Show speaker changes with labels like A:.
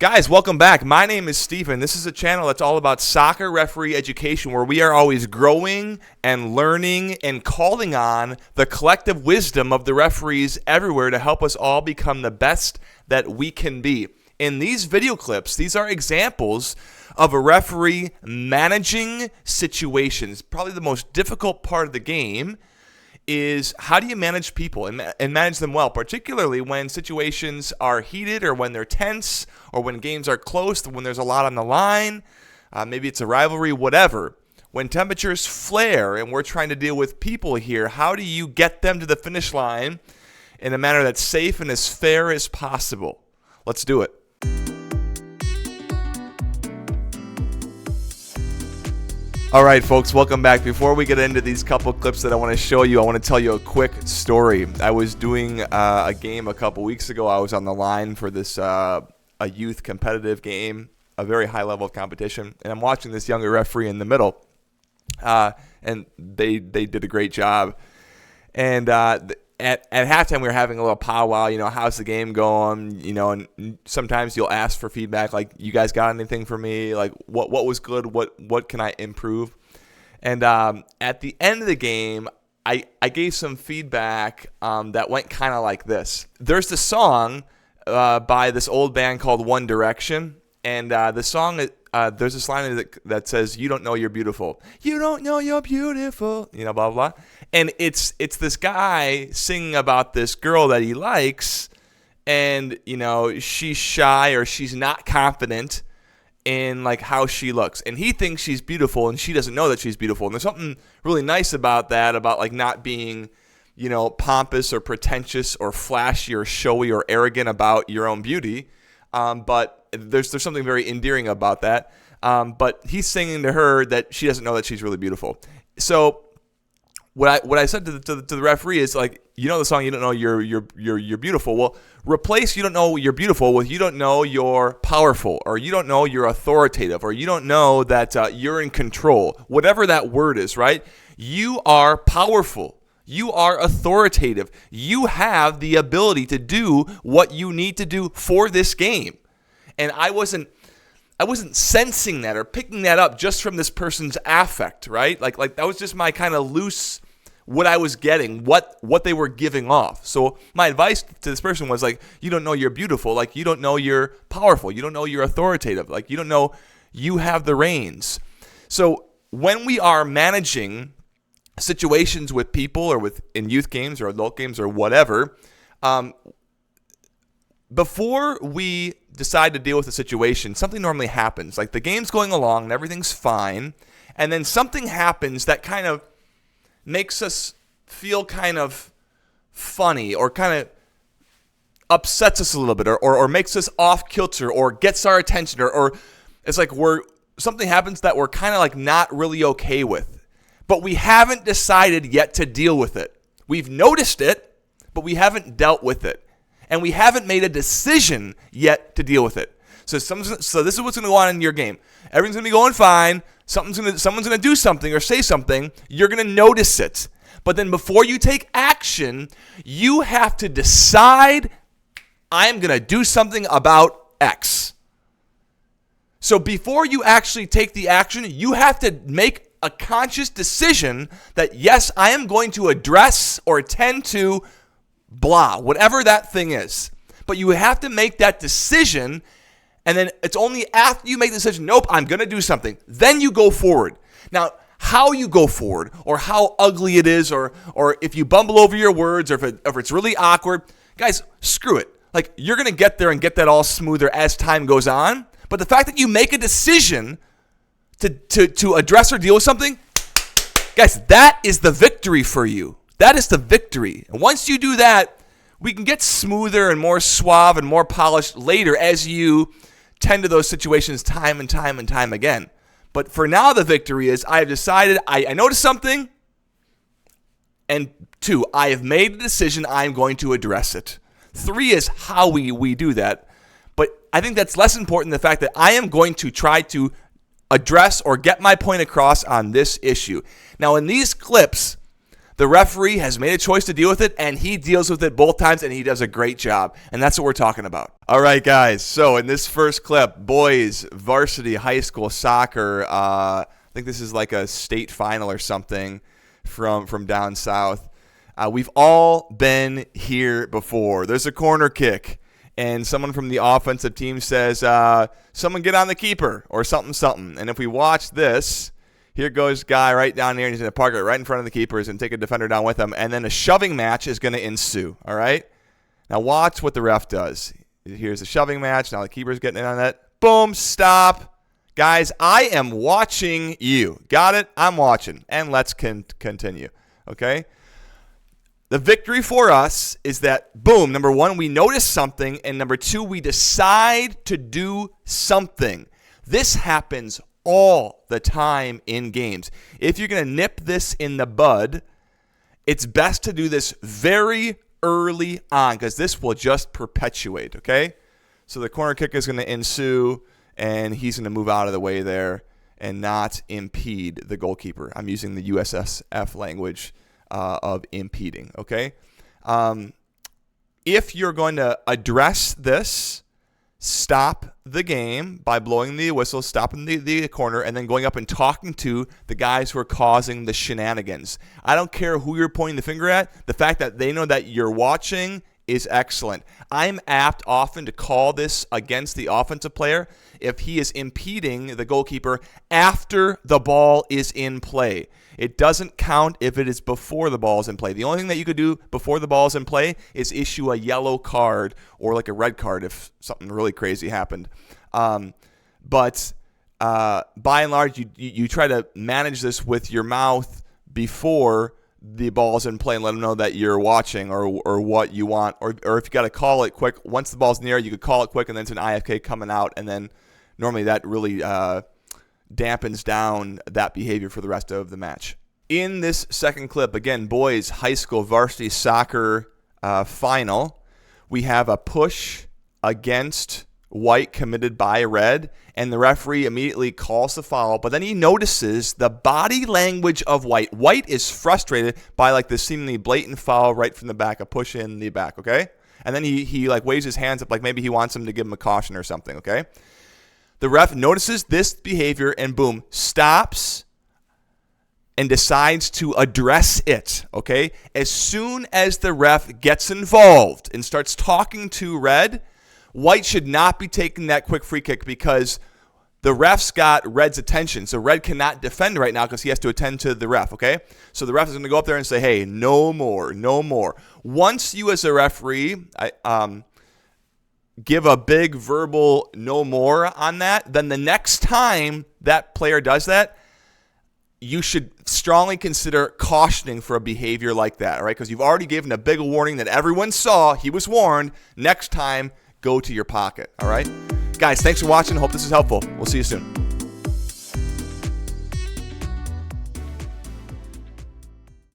A: Guys, welcome back. My name is Stephen. This is a channel that's all about soccer referee education, where we are always growing and learning and calling on the collective wisdom of the referees everywhere to help us all become the best that we can be. In these video clips, these are examples of a referee managing situations. Probably the most difficult part of the game is how do you manage people and manage them well, particularly when situations are heated or when they're tense or when games are close, when there's a lot on the line, maybe it's a rivalry, whatever. When temperatures flare and we're trying to deal with people here, how do you get them to the finish line in a manner that's safe and as fair as possible? Let's do it. All right, folks, welcome back. Before we get into these couple clips that I want to show you, I want to tell you a quick story. I was doing a game a couple weeks ago. I was on the line for this a youth competitive game, a very high level of competition, and I'm watching this younger referee in the middle, and they did a great job. And at halftime, we were having a little powwow. You know, how's the game going? You know, and sometimes you'll ask for feedback, like, "You guys got anything for me? Like, what was good? What can I improve?" And at the end of the game, I gave some feedback that went kind of like this. There's this song by this old band called One Direction, and the song there's this line that says, "You don't know you're beautiful. You don't know you're beautiful." You know, blah blah. And it's this guy singing about this girl that he likes, and you know, she's shy or she's not confident in like how she looks, and he thinks she's beautiful, and she doesn't know that she's beautiful. And there's something really nice about that, about like not being, you know, pompous or pretentious or flashy or showy or arrogant about your own beauty. But there's something very endearing about that. But he's singing to her that she doesn't know that she's really beautiful. So what I said to the referee is, like, you know the song, "You don't know you're beautiful." Well, replace "you don't know you're beautiful" with "you don't know you're powerful," or "you don't know you're authoritative," or "you don't know that you're in control." Whatever that word is, right? You are powerful. You are authoritative. You have the ability to do what you need to do for this game. And I wasn't sensing that or picking that up just from this person's affect, right? Like that was just my kind of loose, what I was getting, what they were giving off. So my advice to this person was like, "You don't know you're beautiful. Like, you don't know you're powerful. You don't know you're authoritative. Like, you don't know you have the reins." So when we are managing situations with people or in youth games or adult games or whatever, before we decide to deal with the situation, something normally happens. Like, the game's going along and everything's fine, and then something happens that kind of makes us feel kind of funny or kind of upsets us a little bit or makes us off kilter or gets our attention or it's like something happens that we're kind of like not really okay with. But we haven't decided yet to deal with it. We've noticed it, but we haven't dealt with it. And we haven't made a decision yet to deal with it. So this is what's going to go on in your game. Everything's going to be going fine. Someone's going to do something or say something. You're going to notice it. But then before you take action, you have to decide, I'm going to do something about X. So before you actually take the action, you have to make a conscious decision that, yes, I am going to address or attend to blah, whatever that thing is. But you have to make that decision, and then it's only after you make the decision, nope, I'm going to do something, then you go forward. Now, how you go forward or how ugly it is or if you bumble over your words or if it's really awkward, guys, screw it. Like, you're going to get there and get that all smoother as time goes on. But the fact that you make a decision to address or deal with something, guys, that is the victory for you. That is the victory. And once you do that, we can get smoother and more suave and more polished later as you tend to those situations time and time and time again. But for now, the victory is I have decided, I noticed something, and 2, I have made a decision, I'm going to address it. 3 is how we do that. But I think that's less important than the fact that I am going to try to address or get my point across on this issue. Now, in these clips, The referee has made a choice to deal with it, and he deals with it both times, and he does a great job. And that's what we're talking about. All right, guys. So in this first clip, boys varsity high school soccer, I think this is like a state final or something from down south. We've all been here before. There's a corner kick, and someone from the offensive team says, someone get on the keeper or something. And if we watch this, here goes guy right down here, and he's going to park it right in front of the keepers and take a defender down with him, and then a shoving match is going to ensue, all right? Now watch what the ref does. Here's a shoving match. Now the keeper's getting in on that. Boom, stop. Guys, I am watching you. Got it? I'm watching. And let's continue, okay? The victory for us is that, boom, number one, we notice something, and number two, we decide to do something. This happens all the time in games. If you're going to nip this in the bud, it's best to do this very early on because this will just perpetuate, okay? So the corner kick is going to ensue, and he's going to move out of the way there and not impede the goalkeeper. I'm using the USSF language of impeding, okay? If you're going to address this, stop the game by blowing the whistle, stopping the corner, and then going up and talking to the guys who are causing the shenanigans. I don't care who you're pointing the finger at. The fact that they know that you're watching is excellent. I'm apt often to call this against the offensive player if he is impeding the goalkeeper after the ball is in play. It doesn't count if it is before the ball is in play. The only thing that you could do before the ball is in play is issue a yellow card or like a red card if something really crazy happened. But by and large, you try to manage this with your mouth before the ball's in play and let them know that you're watching or what you want. Or if you got to call it quick, once the ball's in the air, you could call it quick and then it's an IFK coming out. And then normally that really dampens down that behavior for the rest of the match. In this second clip, again, boys high school varsity soccer final, we have a push against white committed by red, and the referee immediately calls the foul, but then he notices the body language of white. White is frustrated by like this seemingly blatant foul right from the back, a push in the back, okay? And then he like waves his hands up like maybe he wants him to give him a caution or something, okay? The ref notices this behavior and boom, stops and decides to address it, okay? As soon as the ref gets involved and starts talking to red, white should not be taking that quick free kick because the ref's got red's attention. So red cannot defend right now because he has to attend to the ref, okay? So the ref is going to go up there and say, hey, no more, no more. Once you as a referee give a big verbal no more on that, then the next time that player does that, you should strongly consider cautioning for a behavior like that, all right? Because you've already given a big warning that everyone saw. He was warned. Next time, go to your pocket, all right? Guys, thanks for watching. Hope this is helpful. We'll see you soon.